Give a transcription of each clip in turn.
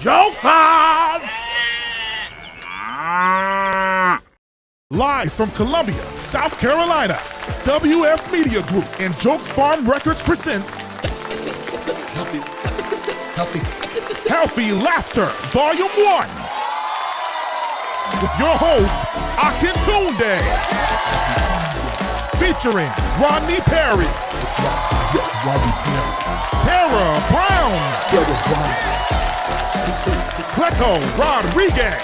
Joke Farm! Live from Columbia, South Carolina, WF Media Group and Joke Farm Records presents Healthy Laughter, Volume 1. With your host, Akintunde. Featuring Rodney Perry. Tara Brown. Cleto Rodriguez.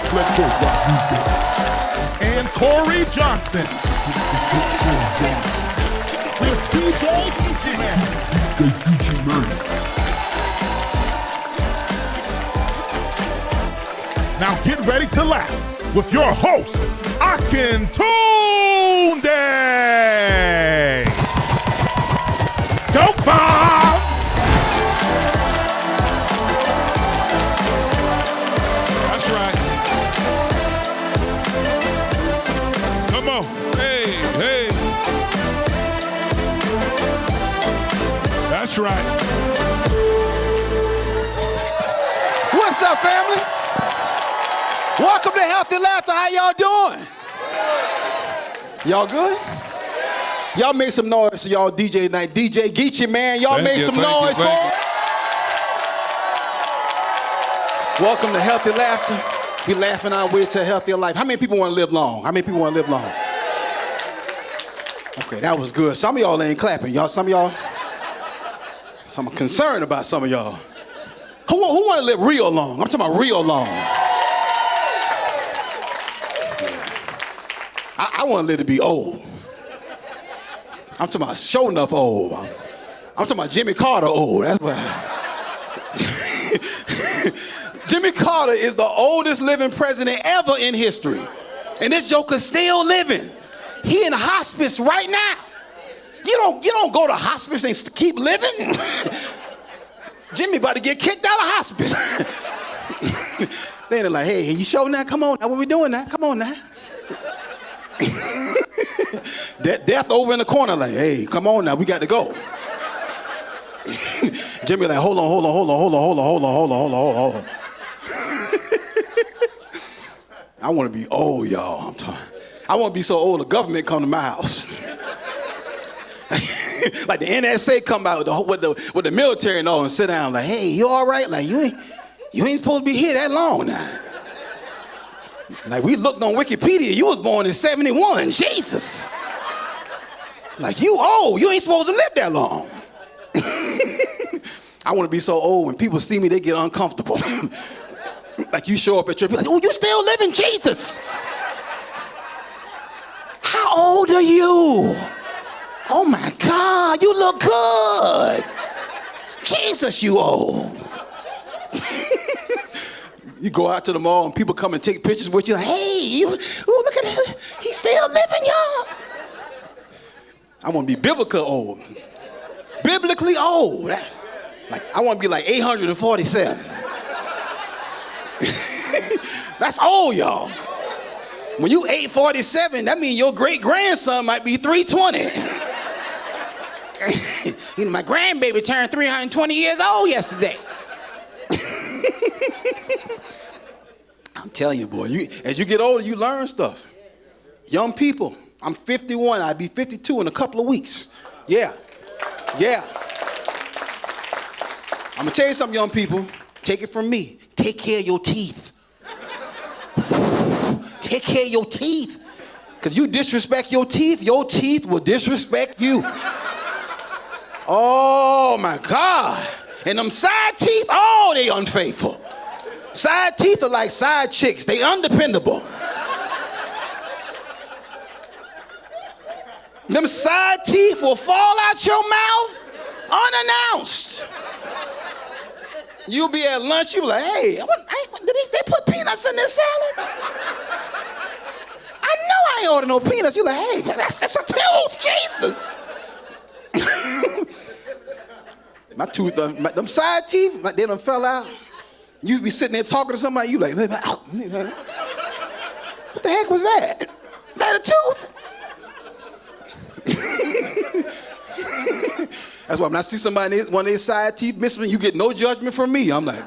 And Corie Johnson. With DJ Man. Now get ready to laugh with your host, Akintunde. Joke Farm! That's right. Come on. Hey, hey. That's right. What's up, family? Welcome to Healthy Laughter. How y'all doing? Y'all good? Y'all made some noise for y'all DJ tonight. DJ Geechee, man, y'all made some noise for him. Welcome to Healthy Laughter. We laughing our way to a healthier life. How many people want to live long? How many people want to live long? Okay, that was good. Some of y'all ain't clapping. Some of y'all, I'm concerned about some of y'all. Who want to live real long? I'm talking about real long. I want to live to be old. I'm talking about show enough old. I'm talking about Jimmy Carter old. That's what. Jimmy Carter is the oldest living president ever in history. And this joker's still living. He in hospice right now. You don't go to hospice and keep living. Jimmy about to get kicked out of hospice. They're like, hey, you sure now? Come on now, what we doing now? Come on now. Death over in the corner like, hey, come on now, we got to go. Jimmy like, hold on. I want to be old, y'all. I want to be so old the government come to my house. Like the NSA come out with the military and all and sit down like, hey, you all right? Like, you ain't supposed to be here that long now. Like, we looked on Wikipedia, you was born in 71, Jesus. Like, you old, you ain't supposed to live that long. I want to be so old when people see me, they get uncomfortable. Like, you show up at church, like, oh, you still living, Jesus. How old are you? Oh my God, you look good. Jesus, you old. You go out to the mall and people come and take pictures with you like, hey, look at him. He's still living, y'all. I want to be biblical old. Biblically old. I want to be like 847. That's old, y'all. When you 847, that means your great-grandson might be 320. You know, my grandbaby turned 320 years old yesterday. I'm telling you, boy, as you get older, you learn stuff. Young people, I'm 51, I'll be 52 in a couple of weeks. Yeah. I'm gonna tell you something, young people. Take it from me. Take care of your teeth. Take care of your teeth. Because you disrespect your teeth will disrespect you. Oh my God. And them side teeth, oh, they unfaithful. Side teeth are like side chicks. They undependable. Them side teeth will fall out your mouth unannounced. You'll be at lunch, you be like, hey, did they put peanuts in this salad? I know I ain't ordered no peanuts. You like, hey, that's a tooth, Jesus. My tooth, them side teeth, they done fell out. You be sitting there talking to somebody, you like, what the heck was that? Is that a tooth? That's why when I see somebody, one of their side teeth missing, you get no judgment from me. I'm like,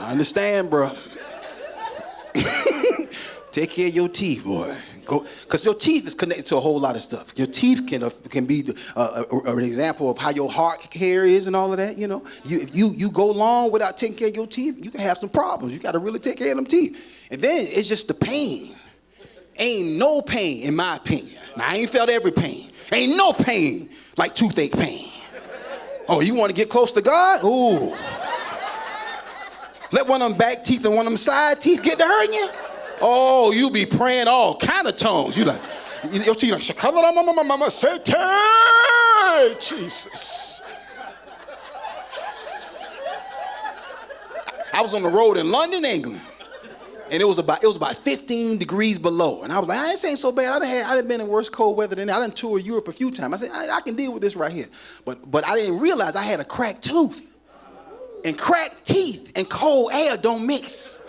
I understand, bro. Take care of your teeth, boy. Because your teeth is connected to a whole lot of stuff. Your teeth can be an example of how your heart care is and all of that, you know. If you go long without taking care of your teeth, you can have some problems. You got to really take care of them teeth. And then it's just the pain. Ain't no pain, in my opinion. Now, I ain't felt every pain. Ain't no pain like toothache pain. Oh, you want to get close to God? Ooh. Let one of them back teeth and one of them side teeth get to hurting you? Oh, you be praying all kind of tongues. You like, your teeth like, Jesus. I was on the road in London, England, and it was about 15 degrees below. And I was like, this ain't so bad. I done been in worse cold weather than that. I done toured Europe a few times. I said, I can deal with this right here. But I didn't realize I had a cracked tooth. And cracked teeth and cold air don't mix.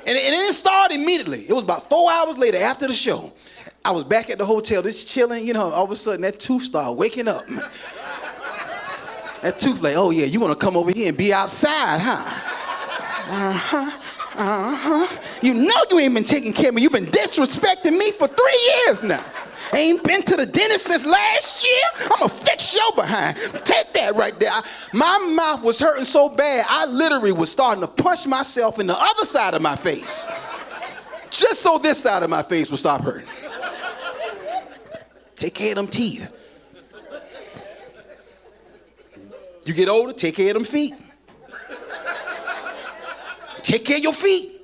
And it didn't start immediately. It was about 4 hours later after the show. I was back at the hotel, just chilling, you know, all of a sudden that tooth started waking up. That tooth like, oh yeah, you want to come over here and be outside, huh? You know you ain't been taking care of me. You've been disrespecting me for 3 years now. Ain't been to the dentist since last year. I'm gonna fix your behind. Take that right there. My mouth was hurting so bad, I literally was starting to punch myself in the other side of my face. Just so this side of my face would stop hurting. Take care of them teeth. You get older, take care of them feet. Take care of your feet.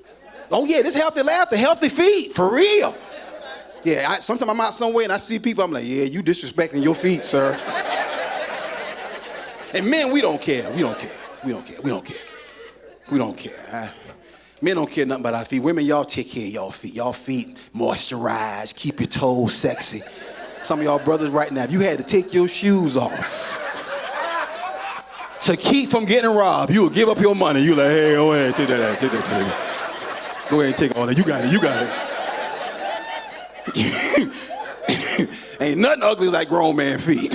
Oh yeah, this healthy laughter, healthy feet, for real. Yeah, sometimes I'm out somewhere and I see people, I'm like, yeah, you disrespecting your feet, sir. And men, we don't care. We don't care. We don't care. We don't care. We don't care. Men don't care nothing about our feet. Women, y'all take care of y'all feet. Y'all feet moisturize, keep your toes sexy. Some of y'all brothers right now, if you had to take your shoes off to keep from getting robbed, you would give up your money. You like, hey, go ahead, take that, take that, take that. Go ahead and take all that. You got it, you got it. Ain't nothing ugly like grown man feet.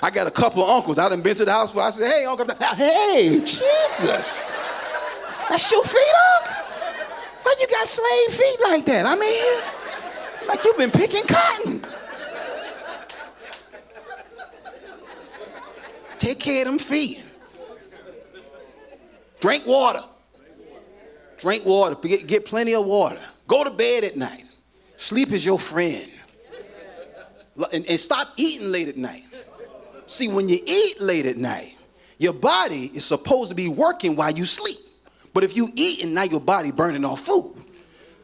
I got a couple of uncles. I done been to the house where I said, hey, uncle. Hey, Jesus. That's your feet, uncle? Why you got slave feet like that? I mean, like you've been picking cotton. Take care of them feet. Drink water. Drink water. Get plenty of water. Go to bed at night. Sleep is your friend. And stop eating late at night. See, when you eat late at night, your body is supposed to be working while you sleep. But if you eat and now your body burning off food.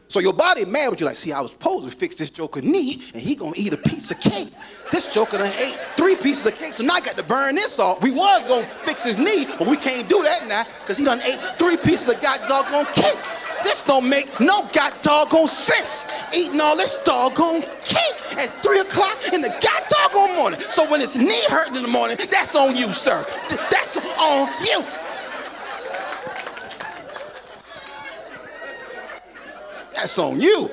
So your body mad with you like, see, I was supposed to fix this joker knee and he gonna eat a piece of cake. This joker done ate 3 pieces of cake, so now I got to burn this off. We was gonna fix his knee, but we can't do that now because he done ate 3 pieces of god doggone cake. This don't make no god doggone sense. Eating all this doggone cake at 3 o'clock in the god doggone morning. So when his knee hurting in the morning, that's on you, sir. That's on you. That's on you.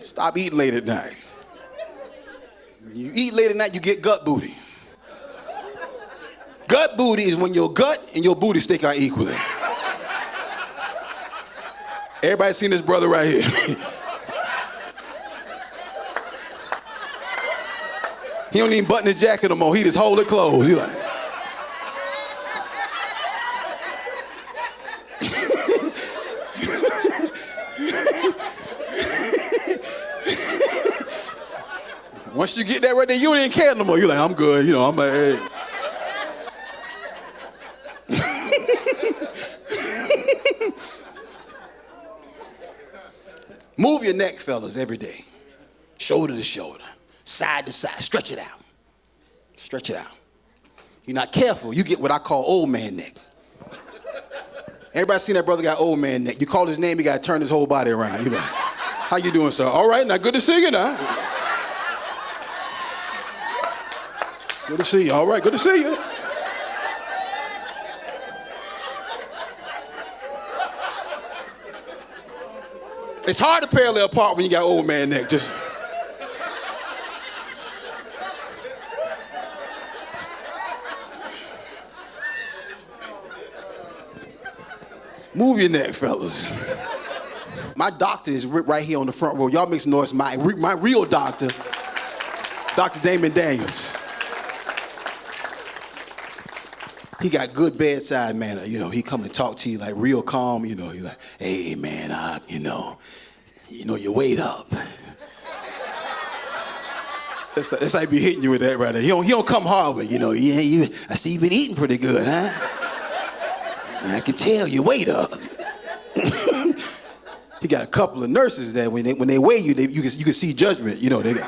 Stop eating late at night. You eat late at night, you get gut booty. Gut booty is when your gut and your booty stick out equally. Everybody seen this brother right here. He don't even button his jacket no more. He just hold it closed. You like. Once you get that right there, you ain't care no more. You're like, I'm good. You know, I'm like, hey. Move your neck, fellas, every day. Shoulder to shoulder, side to side. Stretch it out. Stretch it out. You're not careful, you get what I call old man neck. Everybody seen that brother got old man neck. You call his name, he got to turn his whole body around. You're like, how you doing, sir? All right, now good to see you now. Good to see you. All right, good to see you. It's hard to parallel park when you got old man neck. Just Move your neck, fellas. My doctor is right here on the front row. Y'all make some noise. My real doctor, Dr. Damon Daniels. He got good bedside manner. You know, he come and talk to you like real calm. You know, he's like, hey, man, you know, you wait up. That's like be hitting you with that right there. He don't come hard, but you know, I see you been eating pretty good, huh? I can tell you wait up. He got a couple of nurses that when they weigh you, you can see judgment. You know, because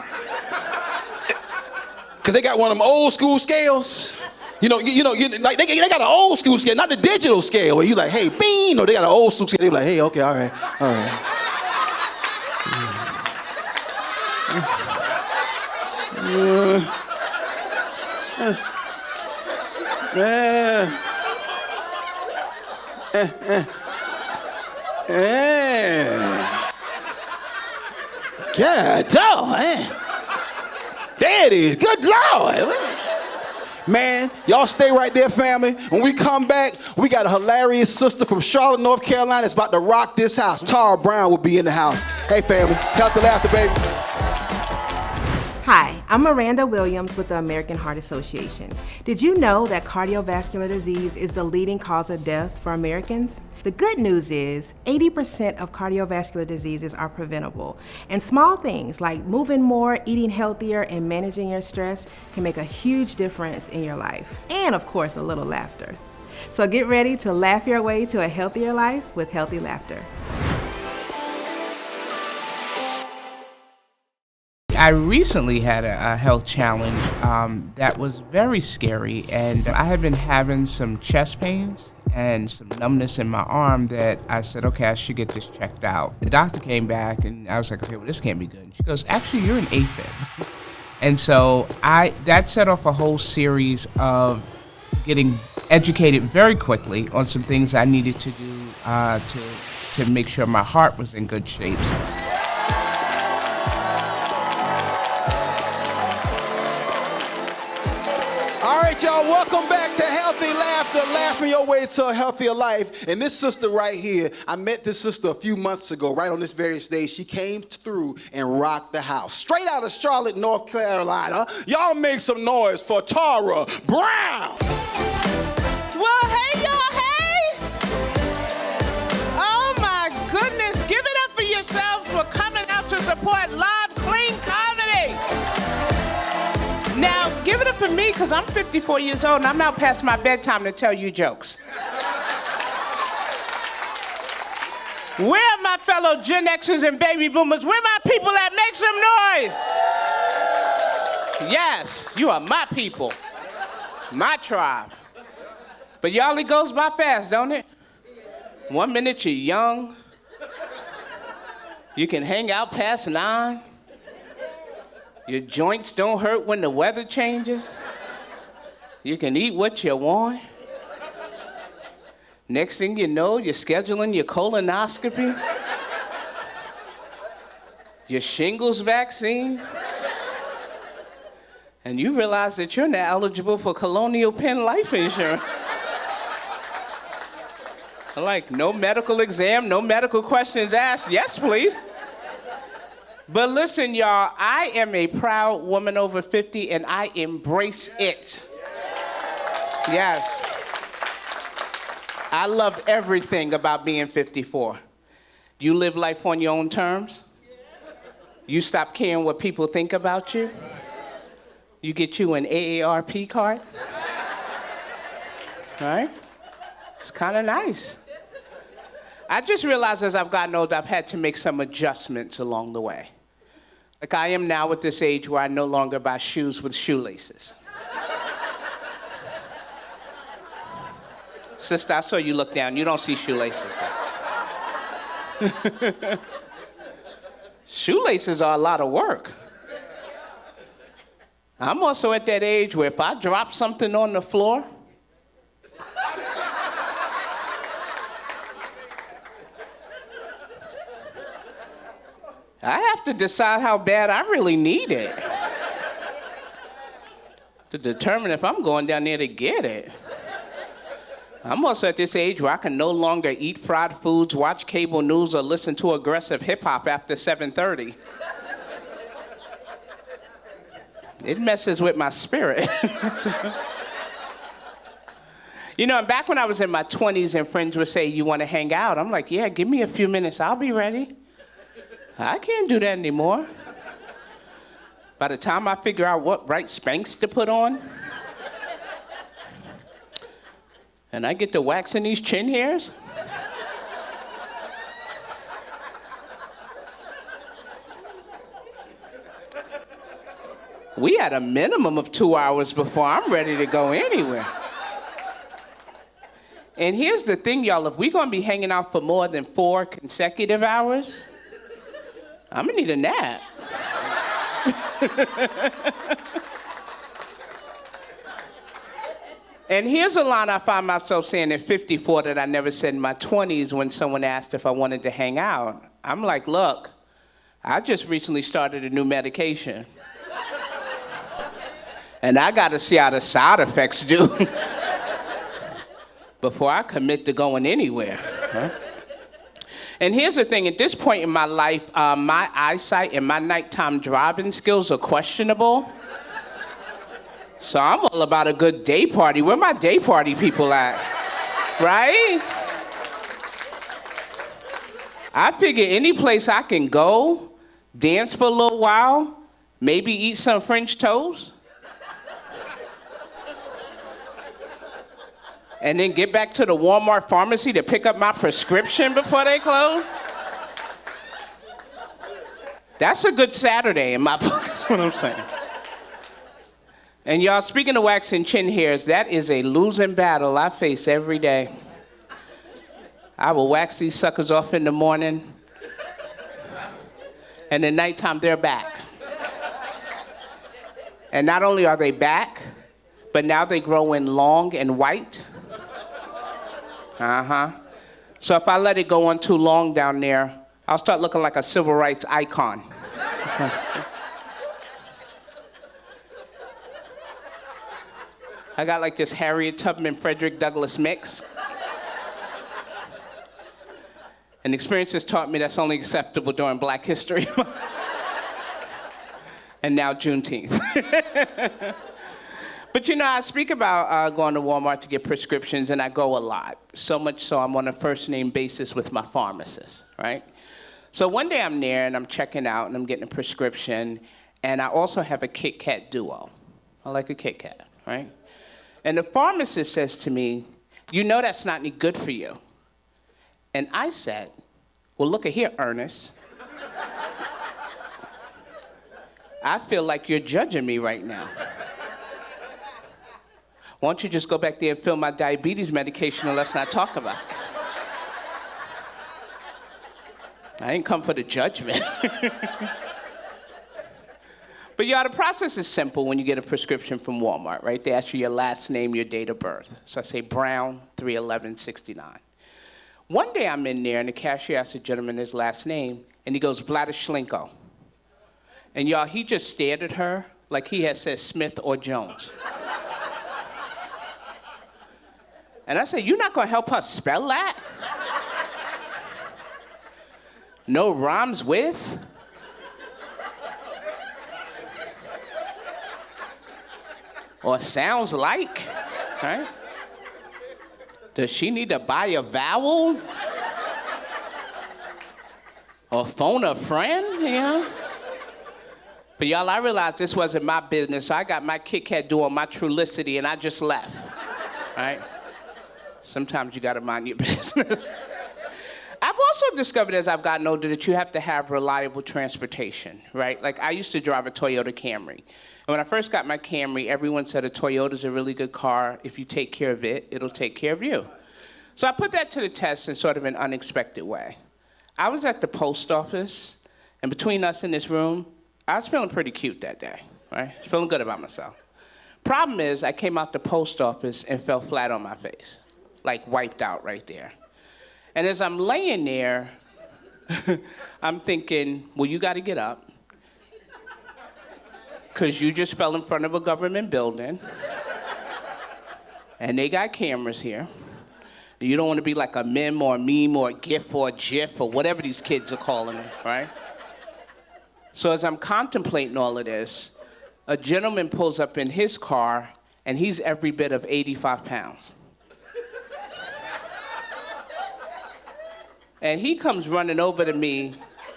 they got one of them old school scales. You know, like they got an old school scale, not the digital scale where you like, hey, bean. No, they got an old school scale. They be like, hey, okay, all right. God, there it is. Good Lord. Man, y'all stay right there, family. When we come back, we got a hilarious sister from Charlotte, North Carolina that's about to rock this house. Tara Brown will be in the house. Hey, family, healthy laughter, baby. Hi, I'm Miranda Williams with the American Heart Association. Did you know that cardiovascular disease is the leading cause of death for Americans? The good news is 80% of cardiovascular diseases are preventable, and small things like moving more, eating healthier, and managing your stress can make a huge difference in your life. And of course, a little laughter. So get ready to laugh your way to a healthier life with healthy laughter. I recently had a health challenge that was very scary, and I had been having some chest pains and some numbness in my arm that I said, okay, I should get this checked out. The doctor came back and I was like, okay, well, this can't be good. And she goes, actually, you're an AFib. And so that set off a whole series of getting educated very quickly on some things I needed to do to make sure my heart was in good shape. All right, y'all, welcome back to Healthy Laughter, laughing your way to a healthier life. And this sister right here, I met this sister a few months ago, right on this very stage. She came through and rocked the house. Straight out of Charlotte, North Carolina. Y'all make some noise for Tara Brown. Well, hey, y'all, hey. Oh, my goodness. Give it up for yourselves for coming out to support live, clean comedy. Now, give it up for me, because I'm 54 years old, and I'm out past my bedtime to tell you jokes. Where are my fellow Gen Xers and baby boomers? Where are my people that make some noise? Yes, you are my people, my tribe. But y'all, it goes by fast, don't it? 1 minute you're young. You can hang out past 9. Your joints don't hurt when the weather changes. You can eat what you want. Next thing you know, you're scheduling your colonoscopy, your shingles vaccine, and you realize that you're not eligible for Colonial Penn life insurance. Like, no medical exam, no medical questions asked. Yes, please. But listen, y'all, I am a proud woman over 50, and I embrace it. Yes. I love everything about being 54. You live life on your own terms. You stop caring what people think about you. You get you an AARP card. All right? It's kind of nice. I just realized as I've gotten older, I've had to make some adjustments along the way. Like I am now at this age where I no longer buy shoes with shoelaces. Sister, I saw you look down. You don't see shoelaces down. Shoelaces are a lot of work. I'm also at that age where if I drop something on the floor, I have to decide how bad I really need it to determine if I'm going down there to get it. I'm also at this age where I can no longer eat fried foods, watch cable news, or listen to aggressive hip-hop after 7:30. It messes with my spirit. You know, and back when I was in my 20s and friends would say, you want to hang out? I'm like, yeah, give me a few minutes, I'll be ready. I can't do that anymore. By the time I figure out what right Spanx to put on, and I get to waxing these chin hairs, we had a minimum of 2 hours before I'm ready to go anywhere. And here's the thing, y'all, if we're gonna be hanging out for more than 4 consecutive hours, I'm gonna need a nap. And here's a line I find myself saying at 54 that I never said in my 20s when someone asked if I wanted to hang out. I'm like, look, I just recently started a new medication. And I gotta see how the side effects do before I commit to going anywhere. Huh? And here's the thing, at this point in my life, my eyesight and my nighttime driving skills are questionable. So I'm all about a good day party. Where my day party people at? Right? I figure any place I can go, dance for a little while, maybe eat some French toast, and then get back to the Walmart pharmacy to pick up my prescription before they close. That's a good Saturday in my book, that's what I'm saying. And y'all, speaking of waxing chin hairs, that is a losing battle I face every day. I will wax these suckers off in the morning, and at nighttime they're back. And not only are they back, but now they grow in long and white. So if I let it go on too long down there, I'll start looking like a civil rights icon. I got like this Harriet Tubman, Frederick Douglass mix. And experience has taught me that's only acceptable during Black History Month. And now Juneteenth. But you know, I speak about going to Walmart to get prescriptions, and I go a lot. So much so I'm on a first name basis with my pharmacist, right? So one day I'm there and I'm checking out and I'm getting a prescription, and I also have a Kit Kat Duo. I like a Kit Kat, right? And the pharmacist says to me, you know that's not any good for you. And I said, well, look at here, Ernest. I feel like you're judging me right now. Why don't you just go back there and fill my diabetes medication and let's not talk about this? I ain't come for the judgment. But y'all, the process is simple when you get a prescription from Walmart, right? They ask you your last name, your date of birth. So I say Brown, 3/11/69. One day I'm in there and the cashier asks the gentleman his last name, and he goes, Vladishlenko. And y'all, he just stared at her like he had said Smith or Jones. And I said, you're not gonna help her spell that? No rhymes with? Or sounds like, right? Does she need to buy a vowel? Or phone a friend, you know? But y'all, I realized this wasn't my business, so I got my Kit Kat doing my Trulicity and I just left, right? Sometimes you gotta mind your business. I've also discovered as I've gotten older that you have to have reliable transportation, right? Like I used to drive a Toyota Camry. And when I first got my Camry, everyone said a Toyota's a really good car. If you take care of it, it'll take care of you. So I put that to the test in sort of an unexpected way. I was at the post office, and between us in this room, I was feeling pretty cute that day, right? Feeling good about myself. Problem is, I came out the post office and fell flat on my face, like wiped out right there. And as I'm laying there, I'm thinking, well, you gotta get up, because you just fell in front of a government building, and they got cameras here. You don't want to be like a meme or a meme or a GIF or a GIF or whatever these kids are calling it, right? So as I'm contemplating all of this, a gentleman pulls up in his car, and he's every bit of 85 pounds. And he comes running over to me,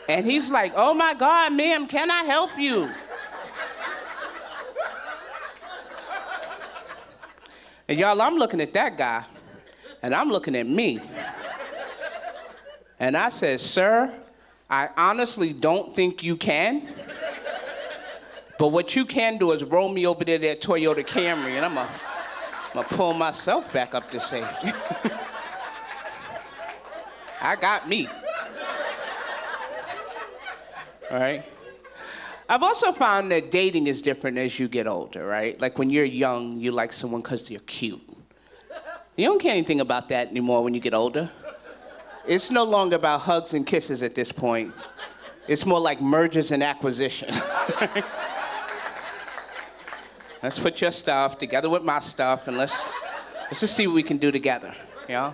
and he's like, "Oh my God, ma'am, can I help you?" And y'all, I'm looking at that guy, and I'm looking at me. And I said, "Sir, I honestly don't think you can. But what you can do is roll me over there to that Toyota Camry, and I'm gonna pull myself back up to safety." I got me. All right? I've also found that dating is different as you get older, right? Like when you're young, you like someone because they're cute. You don't care anything about that anymore when you get older. It's no longer about hugs and kisses at this point. It's more like mergers and acquisitions. Let's put your stuff together with my stuff, and let's just see what we can do together, you know?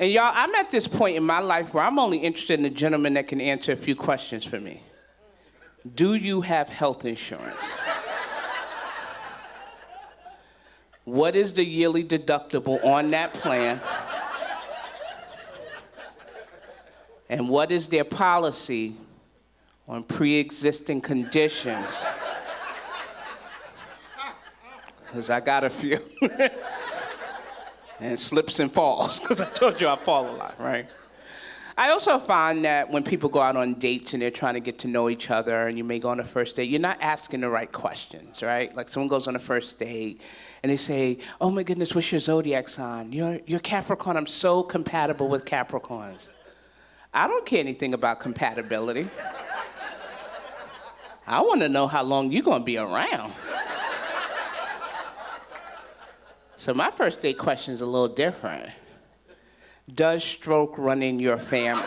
And y'all, I'm at this point in my life where I'm only interested in a gentleman that can answer a few questions for me. Do you have health insurance? What is the yearly deductible on that plan? And what is their policy on pre-existing conditions? Because I got a few. And slips and falls, because I told you I fall a lot, right? I also find that when people go out on dates and they're trying to get to know each other, and you may go on a first date, you're not asking the right questions, right? Like someone goes on a first date and they say, "Oh my goodness, what's your zodiac sign? You're Capricorn. I'm so compatible with Capricorns." I don't care anything about compatibility. I want to know how long you're going to be around. So my first date question is a little different. Does stroke run in your family?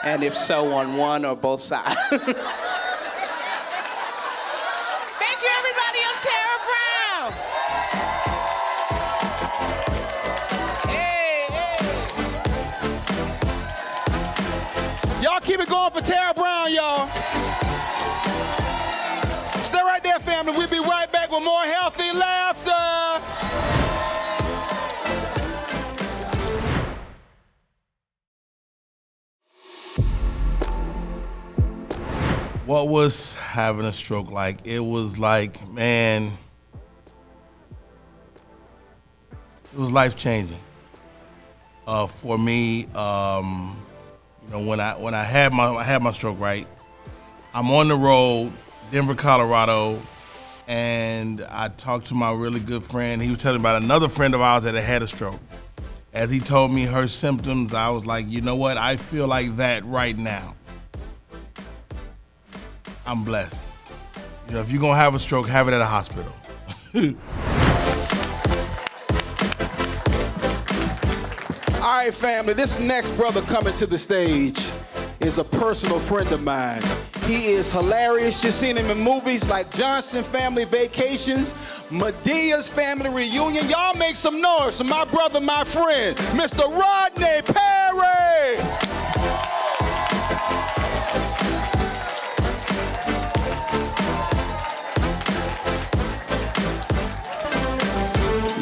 And if so, on one or both sides? Thank you, everybody. I'm Tara Brown. Hey, hey. Y'all keep it going for Tara Brown, y'all. Stay right there, family. We'll be right back with more healthy laughter. What was having a stroke like? It was like, man, it was life-changing for me. You know, when I had my stroke, right? I'm on the road, Denver, Colorado, and I talked to my really good friend. He was telling me about another friend of ours that had a stroke. As he told me her symptoms, I was like, you know what? I feel like that right now. I'm blessed. You know, if you're gonna have a stroke, have it at a hospital. All right, family, this next brother coming to the stage is a personal friend of mine. He is hilarious. You've seen him in movies like Johnson Family Vacations, Medea's Family Reunion. Y'all make some noise for my brother, my friend, Mr. Rodney Perry.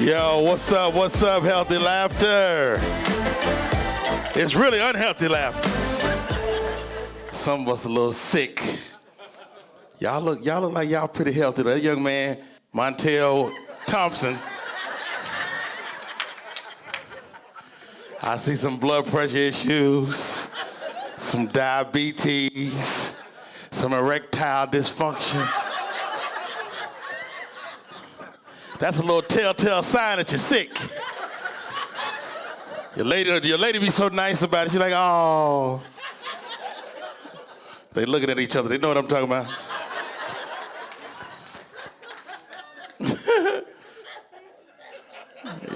Yo, what's up, healthy laughter? It's really unhealthy laughter. Some of us a little sick. Y'all look like y'all pretty healthy. That young man, Montel Thompson. I see some blood pressure issues, some diabetes, some erectile dysfunction. That's a little telltale sign that you're sick. Your lady be so nice about it. She's like, oh. They looking at each other. They know what I'm talking about.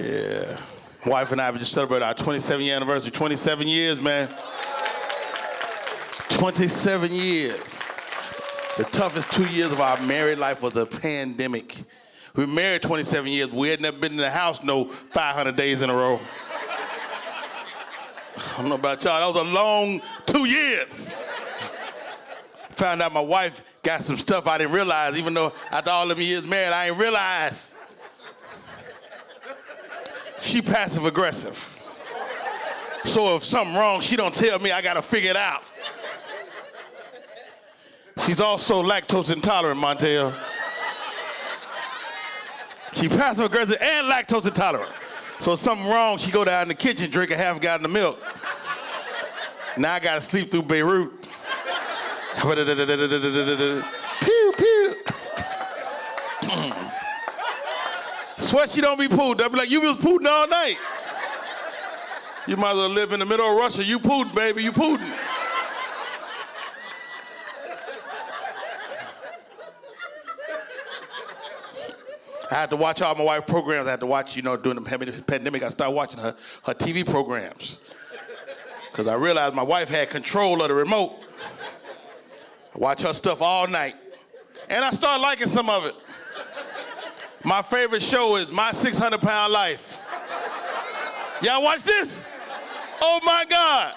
Yeah. Wife and I have just celebrated our 27-year anniversary. 27 years, man. 27 years. The toughest 2 years of our married life was the pandemic. We were married 27 years. We had never been in the house no 500 days in a row. I don't know about y'all. That was a long 2 years. Found out my wife got some stuff I didn't realize, even though after all them years married, I didn't realize. She passive aggressive. So if something wrong, she don't tell me, I gotta figure it out. She's also lactose intolerant, Montel. She passive aggressive and lactose intolerant. So if something wrong, she go down in the kitchen, drink a half gallon of milk. Now I gotta sleep through Beirut. Pew, pew. Sweat she don't be pooed. They'll be like, you was pooting all night. You might as well live in the middle of Russia. You pooed, baby, you pooting. I had to watch all my wife's programs. I had to watch, during the pandemic, I started watching her TV programs. Because I realized my wife had control of the remote. I watch her stuff all night. And I started liking some of it. My favorite show is My 600 Pound Life. Y'all watch this? Oh my God.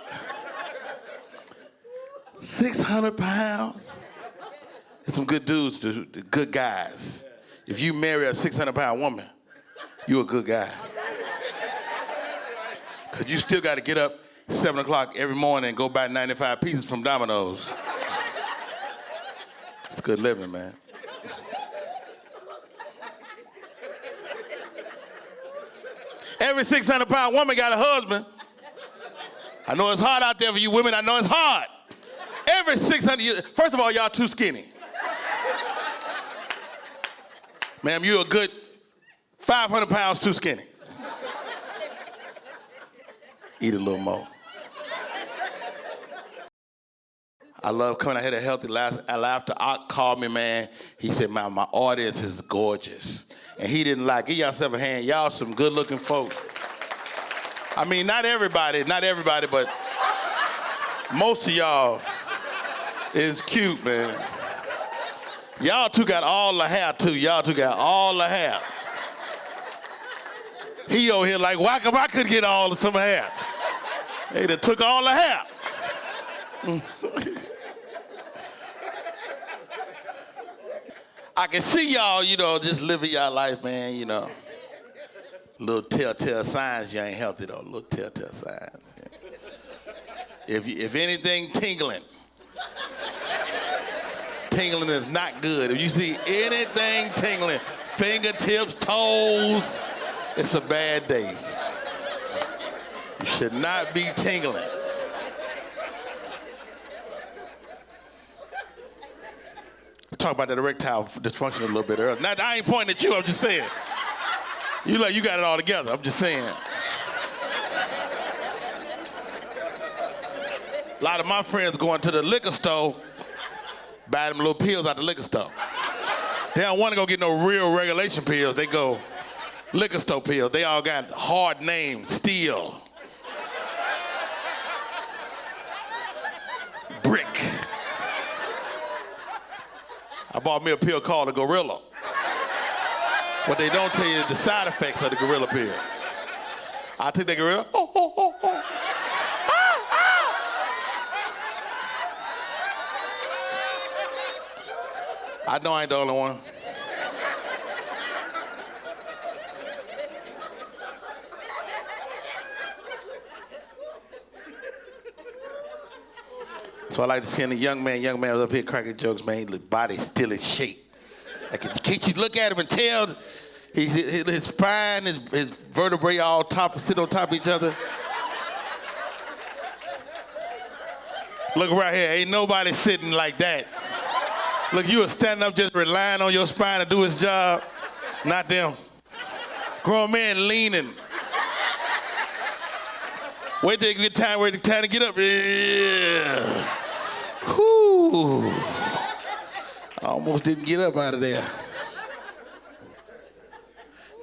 600 pounds? There's some good dudes, good guys. If you marry a 600-pound woman, you're a good guy. Because you still got to get up 7 o'clock every morning and go buy 95 pieces from Domino's. It's good living, man. Every 600-pound woman got a husband. I know it's hard out there for you women. I know it's hard. Every 600, first of all, y'all too skinny. Ma'am, you're a good 500 pounds too skinny. Eat a little more. I love coming out here to Healthy Laughter. After Ock called me, man, he said, man, my audience is gorgeous. And he didn't lie. Give yourself a hand. Y'all some good-looking folks. I mean, not everybody, but most of y'all is cute, man. Y'all two got all the hair, too. Y'all two got all the hair. He over here like, why come I couldn't get all of some hair? They done took all the hair. I can see y'all, just living y'all life, man, Little telltale signs you ain't healthy, though. Little telltale signs. If anything tingling is not good. If you see anything tingling, fingertips, toes, it's a bad day. You should not be tingling. Talk about that erectile dysfunction a little bit earlier. Now, I ain't pointing at you, I'm just saying. You got it all together, I'm just saying. A lot of my friends going to the liquor store, buy them little pills out the liquor store. They don't want to go get no real regulation pills. They go liquor store pills. They all got hard names, Steel, Brick. I bought me a pill called a Gorilla. What they don't tell you is the side effects of the Gorilla pill. I take that Gorilla. Oh, oh, oh, oh. I know I ain't the only one. So I like to see a young man was up here cracking jokes, man. His body's still in shape. Like, can't you look at him and tell his spine, his vertebrae all sit on top of each other? Look right here, ain't nobody sitting like that. Look, you were standing up just relying on your spine to do his job. Not them. Grown man leaning. Wait till you get time to get up. Yeah. Whew. I almost didn't get up out of there.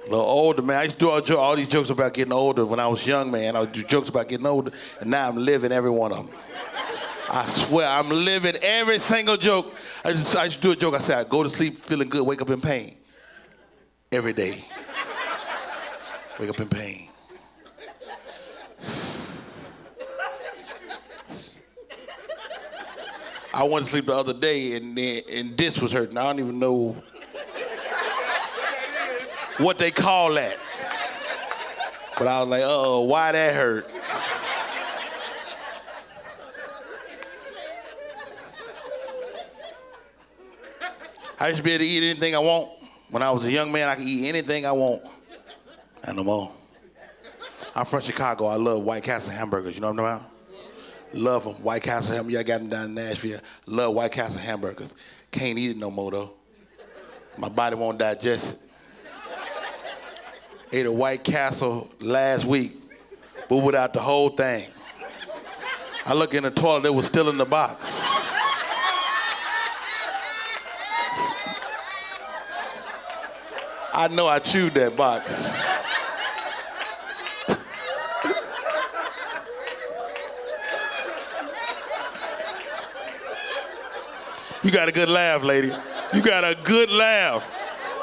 A little older, man. I used to do all these jokes about getting older when I was young, man. I would do jokes about getting older, and now I'm living every one of them. I swear, I'm living every single joke. I just do a joke. I say, I go to sleep feeling good, wake up in pain. Every day. Wake up in pain. I went to sleep the other day and this was hurting. I don't even know what they call that. But I was like, uh-oh, why that hurt? I used to be able to eat anything I want. When I was a young man, I could eat anything I want. And no more. I'm from Chicago. I love White Castle hamburgers. You know what I'm talking about? Love them. White Castle hamburgers. Y'all got them down in Nashville. Love White Castle hamburgers. Can't eat it no more, though. My body won't digest it. Ate a White Castle last week, booed out the whole thing. I look in the toilet, it was still in the box. I know I chewed that box. You got a good laugh, lady. You got a good laugh.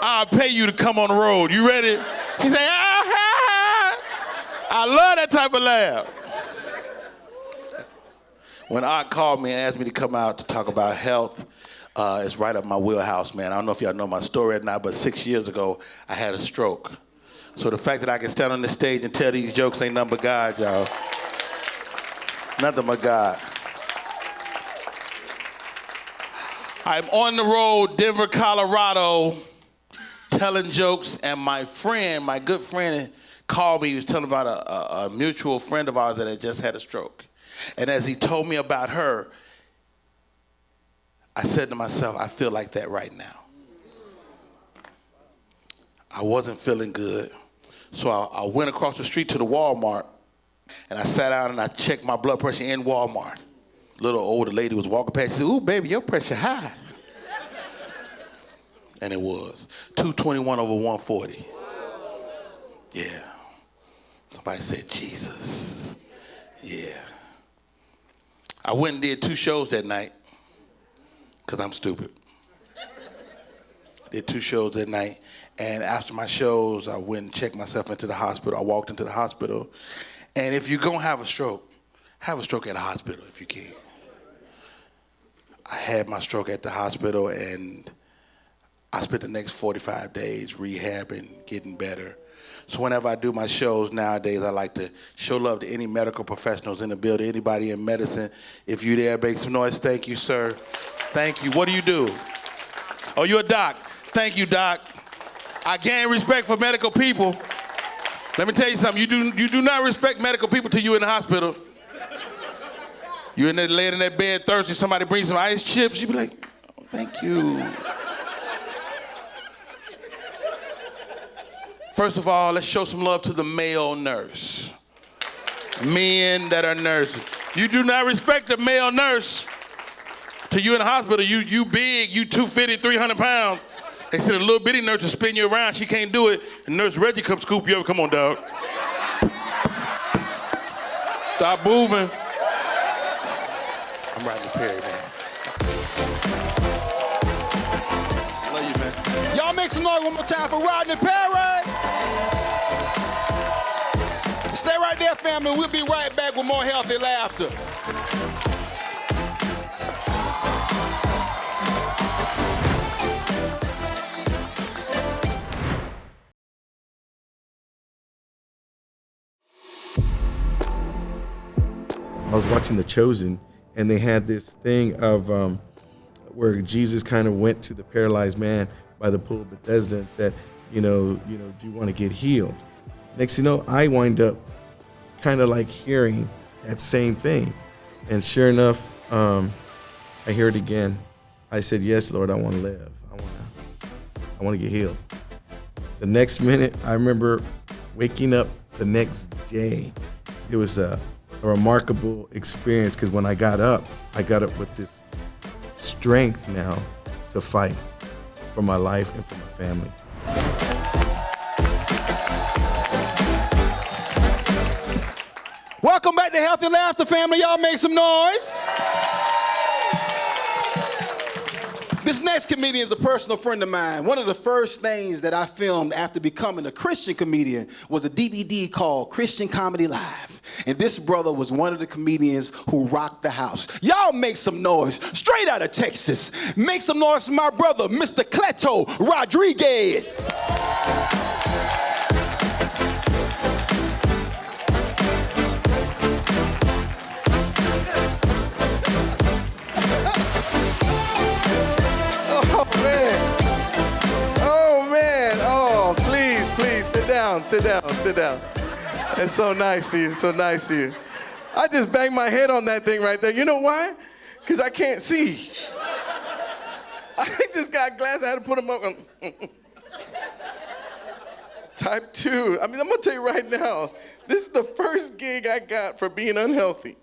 I'll pay you to come on the road. You ready? She say, ah, I love that type of laugh. When Art called me and asked me to come out to talk about health, it's right up my wheelhouse, man. I don't know if y'all know my story or not, but 6 years ago, I had a stroke. So the fact that I can stand on this stage and tell these jokes ain't nothing but God, y'all. Nothing but God. I'm on the road, Denver, Colorado, telling jokes, and my friend, my good friend, called me. He was telling about a mutual friend of ours that had just had a stroke. And as he told me about her, I said to myself, I feel like that right now. I wasn't feeling good. So I went across the street to the Walmart, and I sat down and I checked my blood pressure in Walmart. Little older lady was walking past. She said, ooh, baby, your pressure high. And it was 221 over 140. Yeah. Somebody said, Jesus. Yeah. I went and did 2 shows that night, because I'm stupid. Did 2 shows that night. And after my shows, I went and checked myself into the hospital. I walked into the hospital. And if you're going to have a stroke at a hospital if you can. I had my stroke at the hospital, and I spent the next 45 days rehabbing, getting better. So whenever I do my shows nowadays, I like to show love to any medical professionals in the building, anybody in medicine. If you're there, make some noise. Thank you, sir. Thank you. What do you do? Oh, you're a doc. Thank you, doc. I gain respect for medical people. Let me tell you something. You do not respect medical people till you're in the hospital. You're in there laying in that bed thirsty, somebody brings some ice chips, you be like, oh, thank you. First of all, let's show some love to the male nurse. Men that are nurses. You do not respect the male nurse till you in the hospital. You big, you 250, 300 pounds. They said a little bitty nurse to spin you around, she can't do it. And Nurse Reggie come scoop you up, come on, dog. Stop moving. I'm Rodney Perry, man. Love you, man. Y'all make some noise one more time for Rodney Perry. Stay right there, family. We'll be right back with more healthy laughter. I was watching The Chosen, and they had this thing of where Jesus kind of went to the paralyzed man by the pool of Bethesda and said, do you want to get healed? Next thing you know, I wind up kind of like hearing that same thing. And sure enough, I hear it again. I said, yes, Lord, I want to live. I want to get healed. The next minute, I remember waking up the next day. It was a remarkable experience, because when I got up with this strength now to fight for my life and for my family. Welcome back the Healthy Laughter family? Y'all make some noise. This next comedian is a personal friend of mine. One of the first things that I filmed after becoming a Christian comedian was a DVD called Christian Comedy Live. And this brother was one of the comedians who rocked the house. Y'all make some noise. Straight out of Texas. Make some noise for my brother, Mr. Cleto Rodriguez. Sit down. It's so nice of you, so nice of you. I just banged my head on that thing right there. You know why? Because I can't see. I just got glasses, I had to put them up. Type 2. I mean, I'm gonna tell you right now, this is the first gig I got for being unhealthy.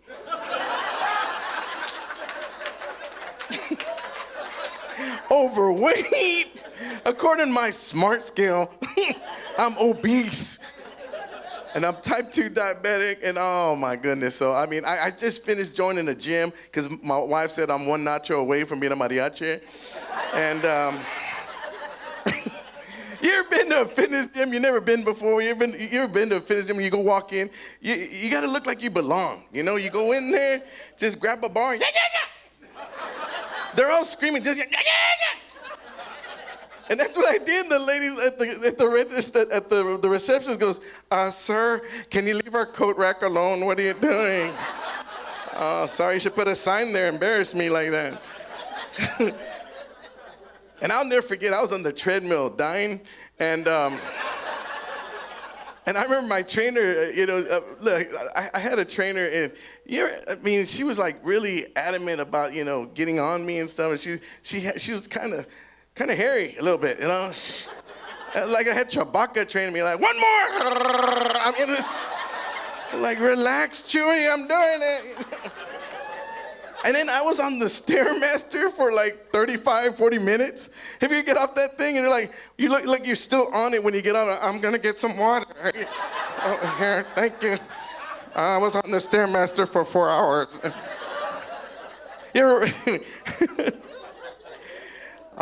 Overweight. According to my SMART scale, I'm obese. And I'm type 2 diabetic, and oh my goodness. So, I mean, I just finished joining the gym because my wife said I'm one nacho away from being a mariachi. And you ever been to a fitness gym you never been before? You ever been to a fitness gym and you go walk in? You gotta look like you belong. You know, you go in there, just grab a bar, and they're all screaming, just and that's what I did. The ladies at the receptionist goes, sir, can you leave our coat rack alone? What are you doing? Sorry, you should put a sign there, embarrass me like that. And I'll never forget, I was on the treadmill dying, and I remember my trainer, look, I had a trainer, and she was like really adamant about, getting on me and stuff, and she was kind of hairy a little bit, Like I had Chewbacca training me, like, one more! I'm in this, like, relax, Chewie, I'm doing it. And then I was on the Stairmaster for like 35, 40 minutes. If you get off that thing and you look like you're still on it when you get on, I'm gonna get some water. Oh, here, thank you. I was on the Stairmaster for 4 hours.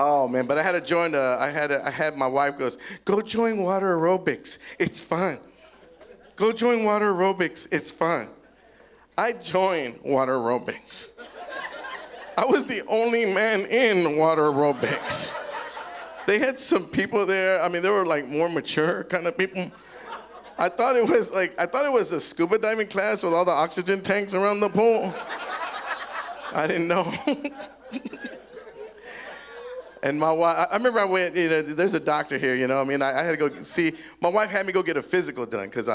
Oh man, but I had to join I had my wife goes, go join water aerobics, it's fun. Go join water aerobics, it's fun. I joined water aerobics. I was the only man in water aerobics. They had some people there, I mean, they were like more mature kind of people. I thought it was a scuba diving class with all the oxygen tanks around the pool. I didn't know. And my wife, I remember I went, there's a doctor here, I had to go see, my wife had me go get a physical done because,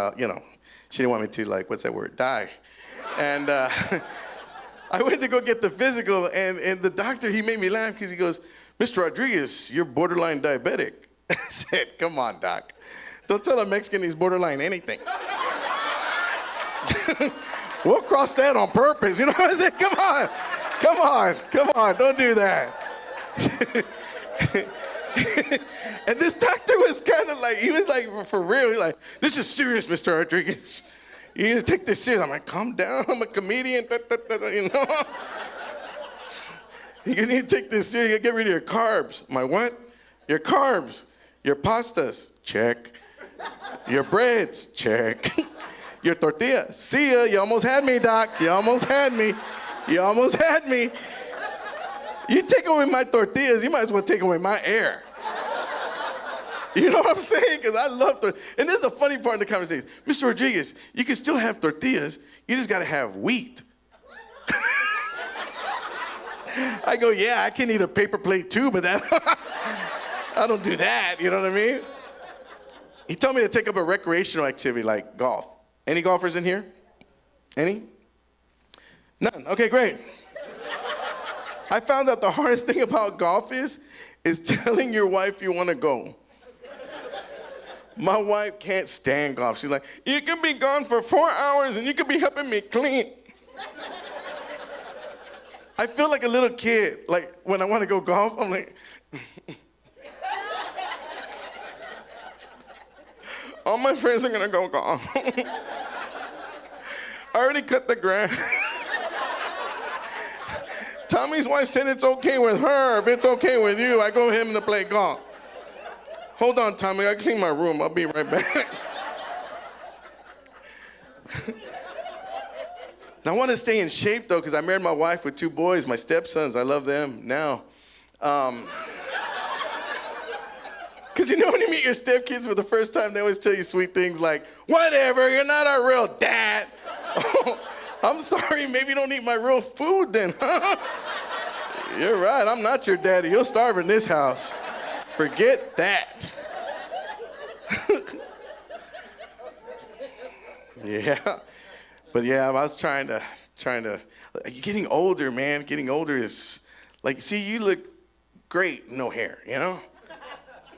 she didn't want me to, die. And I went to go get the physical, and the doctor, he made me laugh because he goes, Mr. Rodriguez, you're borderline diabetic. I said, come on, doc. Don't tell a Mexican he's borderline anything. We'll cross that on purpose, you know what I'm saying? Come on, don't do that. And this doctor was kind of like, he was like, for real, he's like, this is serious, Mr. Rodriguez. You need to take this serious. I'm like, calm down, I'm a comedian, You need to take this serious, you gotta get rid of your carbs. I'm like, what? Your carbs, your pastas, check. Your breads, check. Your tortilla, see ya, you almost had me, doc. You almost had me. You take away my tortillas, you might as well take away my air. You know what I'm saying? Because I love tortillas. And this is the funny part of the conversation. Mr. Rodriguez, you can still have tortillas, you just gotta have wheat. I go, yeah, I can eat a paper plate too, but that, I don't do that, you know what I mean? He told me to take up a recreational activity like golf. Any golfers in here? Any? None, okay, great. I found out the hardest thing about golf is telling your wife you want to go. My wife can't stand golf. She's like, you can be gone for 4 hours and you can be helping me clean. I feel like a little kid. Like when I want to go golf, I'm like, all my friends are gonna go golf. I already cut the grass. Tommy's wife said it's okay with her. If it's okay with you, I go with him to play golf. Hold on, Tommy, I clean my room. I'll be right back. Now, I want to stay in shape, though, because I married my wife with 2 boys, my stepsons. I love them now. Because you know when you meet your stepkids for the first time, they always tell you sweet things like, whatever, you're not our real dad. Oh, I'm sorry, maybe you don't eat my real food then, huh? You're right, I'm not your daddy. You'll starve in this house. Forget that. Yeah, but yeah, I was trying to, getting older, man, getting older is, like, see, you look great, no hair, you know?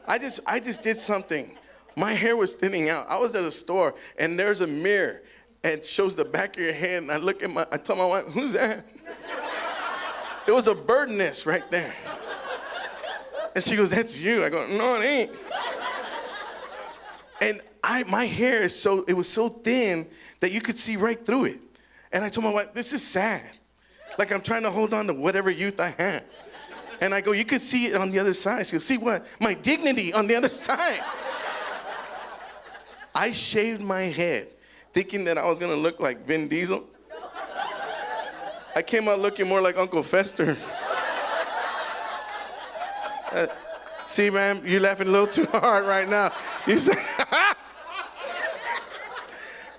I just did something. My hair was thinning out. I was at a store, and there's a mirror, and it shows the back of your head, and I told my wife, who's that? It was a bird nest right there. And she goes, that's you. I go, no, it ain't. And my hair it was so thin that you could see right through it. And I told my wife, this is sad. Like I'm trying to hold on to whatever youth I had. And I go, you could see it on the other side. She goes, see what? My dignity on the other side. I shaved my head thinking that I was gonna look like Vin Diesel. I came out looking more like Uncle Fester. See, man, you're laughing a little too hard right now. You say,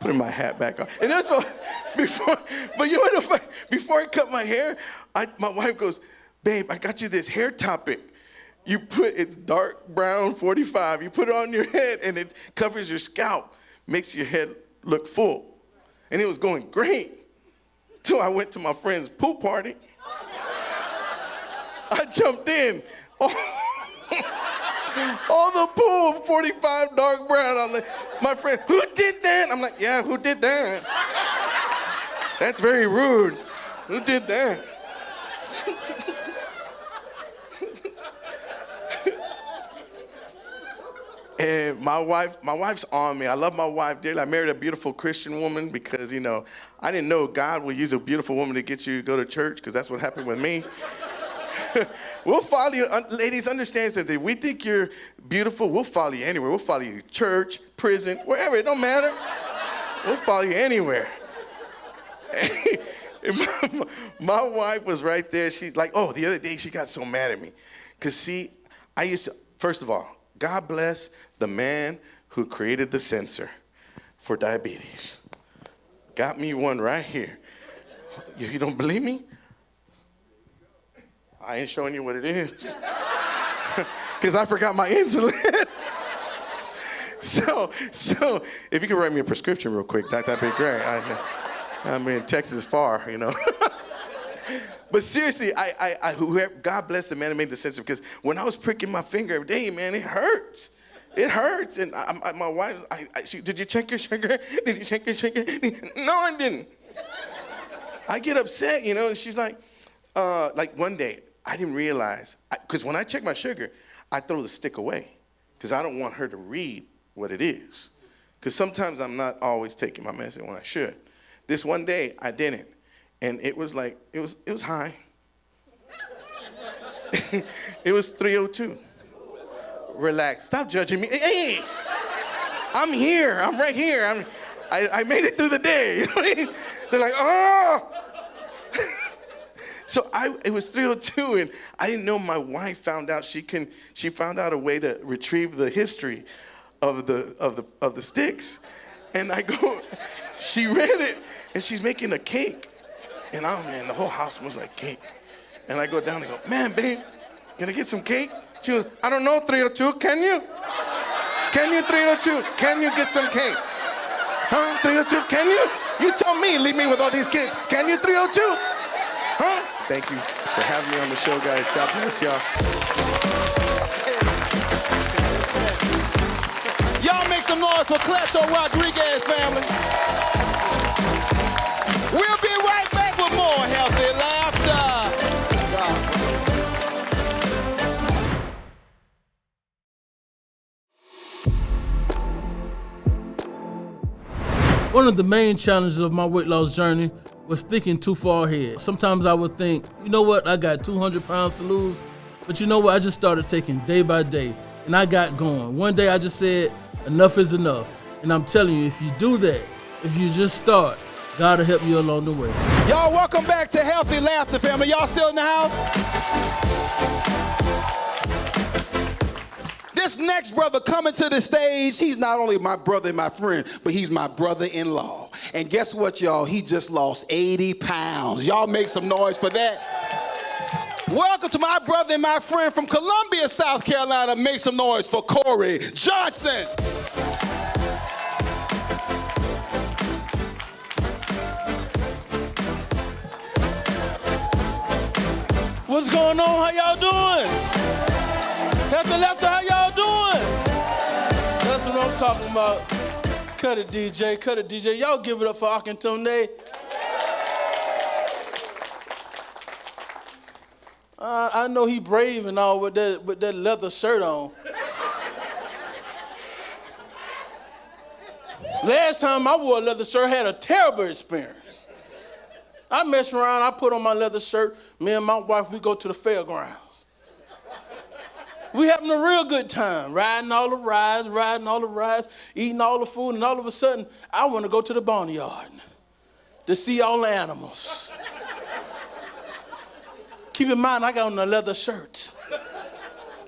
putting my hat back on. And that's before I cut my hair, my wife goes, babe, I got you this hair topic. It's dark brown 45. You put it on your head and it covers your scalp, makes your head look full. And it was going great. Till I went to my friend's pool party. I jumped in. All the pool, 45 dark brown. My friend, who did that? I'm like, yeah, who did that? That's very rude. Who did that? And my wife's on me. I love my wife dearly. I married a beautiful Christian woman because, you know, I didn't know God would use a beautiful woman to get you to go to church because that's what happened with me. We'll follow you. Ladies, understand something. We think you're beautiful. We'll follow you anywhere. We'll follow you to church, prison, wherever. It don't matter. We'll follow you anywhere. My wife was right there. She the other day she got so mad at me. Because, see, first of all, God bless the man who created the sensor for diabetes. Got me one right here. You don't believe me? I ain't showing you what it is. Because I forgot my insulin. So if you could write me a prescription real quick, that'd be great. I mean, Texas is far, you know. But seriously, God bless the man who made the sensor, because when I was pricking my finger every day, man, it hurts. It hurts. And my wife, did you check your sugar? Did you check your sugar? No, I didn't. I get upset, you know, and she's like one day, I didn't realize, because when I check my sugar, I throw the stick away, because I don't want her to read what it is. Because sometimes I'm not always taking my medicine when I should. This one day, I didn't. And it was like, it was high. It was 302. Relax. Stop judging me. Hey, I'm here. I'm right here. I made it through the day. You know what I mean? They're like, oh. So it was 302, and I didn't know my wife found out she found out a way to retrieve the history of the sticks. And I go, she read it, and she's making a cake. And the whole house smells like cake. And I go down and go, man, babe, can I get some cake? She goes, I don't know, 302, can you? Can you, 302? Can you get some cake? Huh, 302, can you? You told me, leave me with all these kids. Can you, 302? Huh? Thank you for having me on the show, guys. God bless y'all. Y'all make some noise for Cleto Rodriguez, family. We'll be right back with more healthy laughter. One of the main challenges of my weight loss journey was thinking too far ahead. Sometimes I would think, you know what, I got 200 pounds to lose, but you know what, I just started taking day by day, and I got going. One day I just said, enough is enough. And I'm telling you, if you do that, if you just start, God will help you along the way. Y'all, welcome back to Healthy Laughter, family. Y'all still in the house? This next brother coming to the stage, he's not only my brother and my friend, but he's my brother-in-law. And guess what, y'all? He just lost 80 pounds. Y'all make some noise for that. Welcome to my brother and my friend from Columbia, South Carolina. Make some noise for Corie Johnson. What's going on? How y'all doing? Healthy Laughter, how y'all doing? That's what I'm talking about. Cut it, DJ. Cut it, DJ. Y'all give it up for Akintunde. I know he brave and all with that leather shirt on. Last time I wore a leather shirt, I had a terrible experience. I messed around, I put on my leather shirt, me and my wife, we go to the fairgrounds. We having a real good time, riding all the rides, eating all the food, and all of a sudden, I want to go to the barnyard to see all the animals. Keep in mind, I got on a leather shirt.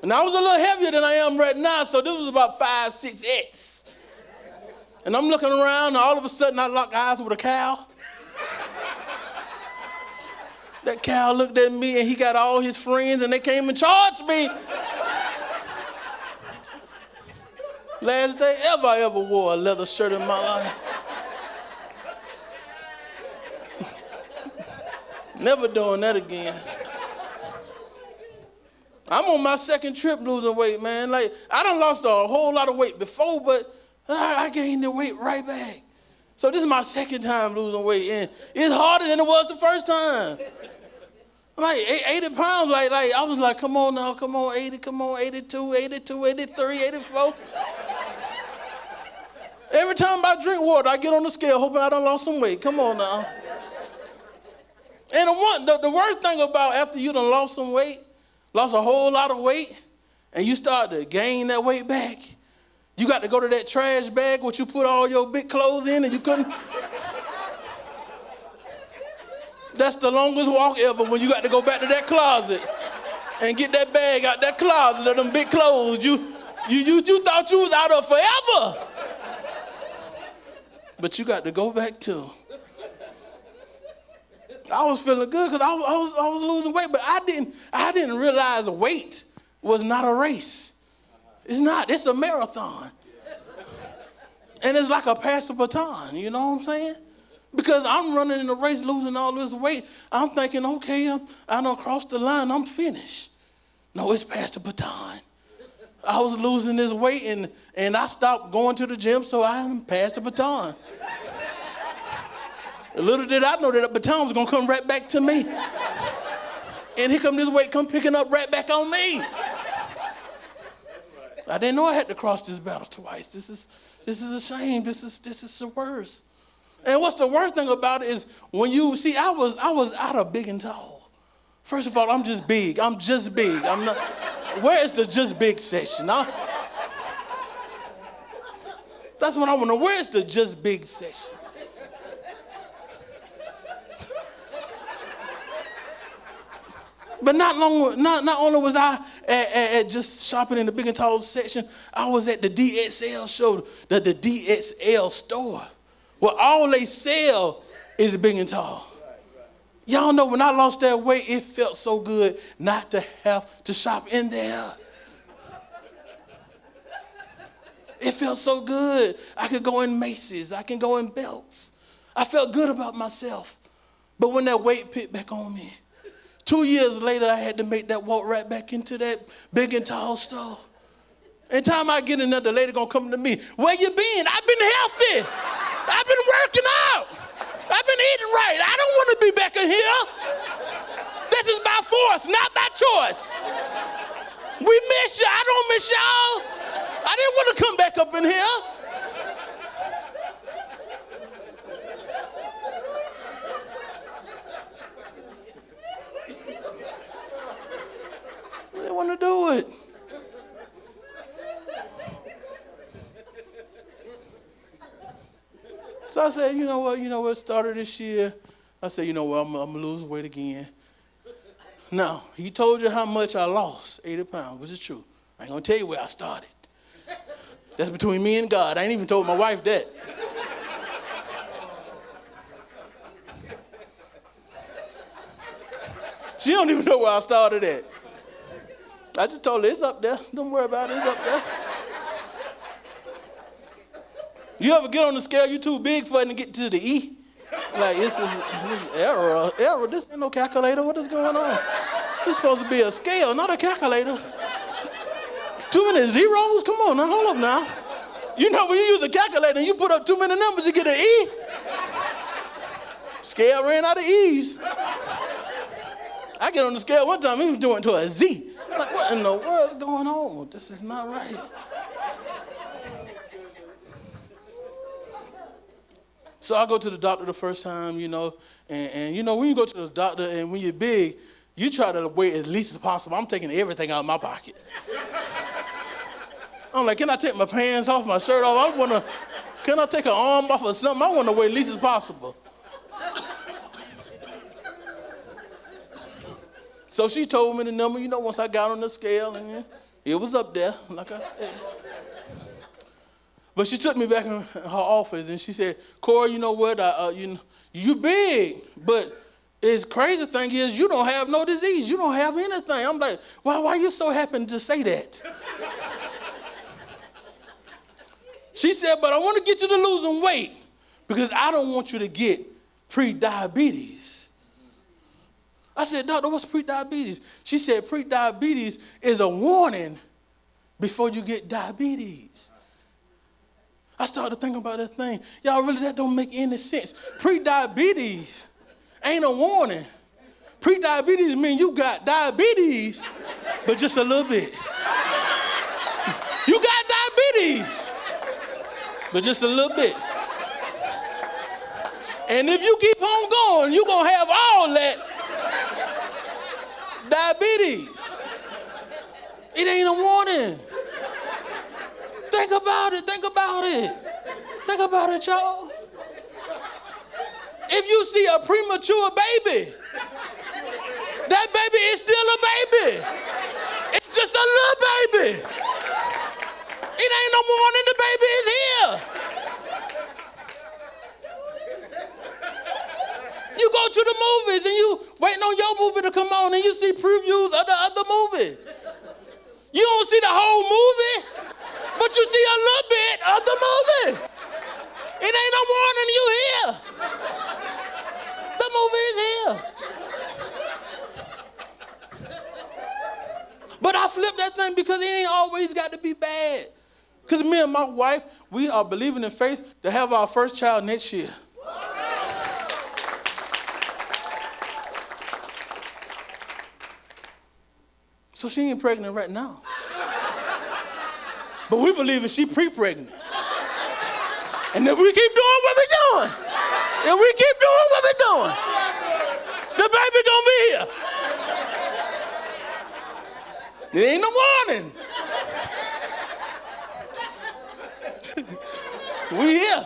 And I was a little heavier than I am right now, so this was about 5, 6X. And I'm looking around, and all of a sudden, I lock eyes with a cow. That cow looked at me, and he got all his friends, and they came and charged me. Last day ever I ever wore a leather shirt in my life. Never doing that again. I'm on my second trip losing weight, man. Like, I done lost a whole lot of weight before, but I gained the weight right back. So this is my second time losing weight, and it's harder than it was the first time. Like 80 pounds, like I was like, come on now, come on, 80, come on, 82, 83, 84. Every time I drink water, I get on the scale hoping I done lost some weight. Come on now. And the worst thing about after you done lost some weight, lost a whole lot of weight, and you start to gain that weight back, you got to go to that trash bag which you put all your big clothes in and you couldn't. That's the longest walk ever when you got to go back to that closet and get that bag out that closet of them big clothes. You thought you was out of forever. But you got to go back too. I was feeling good because I was losing weight, but I didn't realize weight was not a race. It's not, it's a marathon. And it's like a pass the baton, you know what I'm saying? Because I'm running in the race, losing all this weight. I'm thinking, okay, I done crossed the line, I'm finished. No, it's past the baton. I was losing this weight and I stopped going to the gym, so I passed the baton. Little did I know that the baton was gonna come right back to me. And here come this weight come picking up right back on me. I didn't know I had to cross this battle twice. This is a shame. This is the worst. And what's the worst thing about it is when you see, I was out of big and tall. First of all, I'm just big. I'm just big. I'm not. Where is the just big section? That's what I want to know. Where's the just big section? But not only was I at just shopping in the big and tall section, I was at the DXL show, the DXL store, where all they sell is big and tall. Y'all know when I lost that weight, it felt so good not to have to shop in there. It felt so good. I could go in Macy's. I can go in Belk's. I felt good about myself. But when that weight picked back on me, 2 years later, I had to make that walk right back into that big and tall store. And time I get in there, the lady gonna come to me, where you been? I've been healthy. I've been working out. I've been eating right. I don't want to be back in here. This is by force, not by choice. We miss you. I don't miss y'all. I didn't want to come back up in here. So I said, you know what, started this year. I said, you know what, I'm going to lose weight again. Now, he told you how much I lost, 80 pounds, which is true. I ain't going to tell you where I started. That's between me and God. I ain't even told my wife that. She don't even know where I started at. I just told her, it's up there. Don't worry about it, it's up there. You ever get on the scale, you too big for it and get to the E? Like, this error, this ain't no calculator, what is going on? This is supposed to be a scale, not a calculator. Too many zeros? Come on now, hold up now. You know when you use a calculator and you put up too many numbers, you get an E? Scale ran out of E's. I get on the scale one time, he was doing it to a Z. I'm like, what in the world is going on? This is not right. So I go to the doctor the first time, and you know, when you go to the doctor and when you're big, you try to weigh as least as possible. I'm taking everything out of my pocket. I'm like, can I take my pants off, my shirt off? Can I take an arm off or something? I want to weigh as least as possible. So she told me the number, once I got on the scale, and it was up there, like I said. But she took me back in her office, and she said, Corie, you know what, you big, but the crazy thing is you don't have no disease. You don't have anything. I'm like, why you so happy to say that? She said, but I want to get you to losing weight because I don't want you to get pre-diabetes. I said, doctor, what's pre-diabetes? She said, pre-diabetes is a warning before you get diabetes. I started thinking about that thing. Y'all, really, that don't make any sense. Pre-diabetes ain't a warning. Pre-diabetes means you got diabetes, but just a little bit. You got diabetes, but just a little bit. And if you keep on going, you're going to have all that diabetes. It ain't a warning. Think about it, think about it. Think about it, y'all. If you see a premature baby, that baby is still a baby. It's just a little baby. It ain't no warning, the baby is here. You go to the movies and you waiting on your movie to come on and you see previews of the other movie. You don't see the whole movie, but you see a little bit of the movie. It ain't no warning, you here. The movie is here. But I flipped that thing because it ain't always got to be bad. Because me and my wife, we are believing in faith to have our first child next year. So she ain't pregnant right now. But we believe that she pre-pregnant. And if we keep doing what we're doing, the baby gonna be here. It ain't no warning. We here.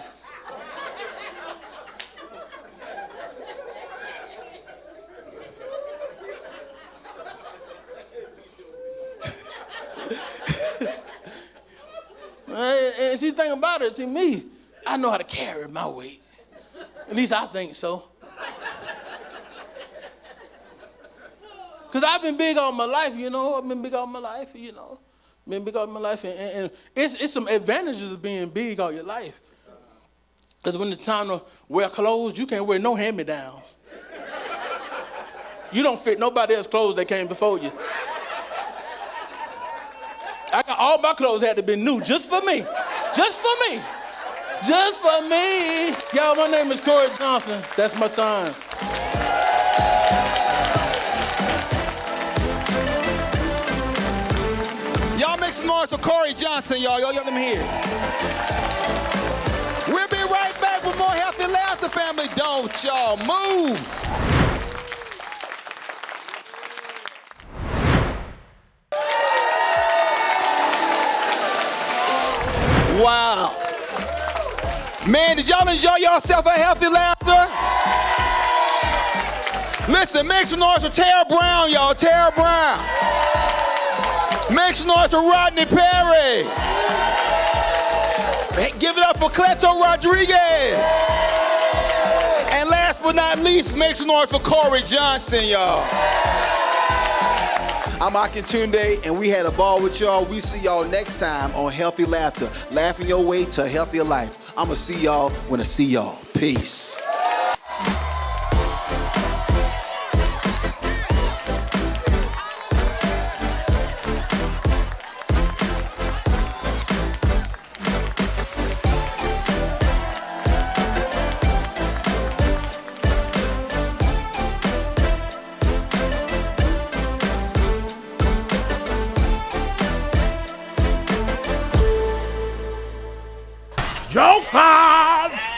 And see, the thing about it, see me, I know how to carry my weight. At least I think so. Because I've been big all my life, I've been big all my life, And it's some advantages of being big all your life. Because when it's time to wear clothes, you can't wear no hand-me-downs. You don't fit nobody else's clothes that came before you. All my clothes had to be new just for me. Just for me. Just for me. Y'all, my name is Corie Johnson. That's my time. Y'all make some noise for Corie Johnson, y'all. Y'all let them hear. We'll be right back with more Healthy Laughter, family. Don't y'all move. Wow. Man, did y'all enjoy yourself at Healthy Laughter? Listen, make some noise for Tara Brown, y'all. Tara Brown. Make some noise for Rodney Perry. Hey, give it up for Cleto Rodriguez. And last but not least, make some noise for Corie Johnson, y'all. I'm Akintunde, and we had a ball with y'all. We see y'all next time on Healthy Laughter. Laughing your way to a healthier life. I'm going to see y'all when I see y'all. Peace. Joke Farm!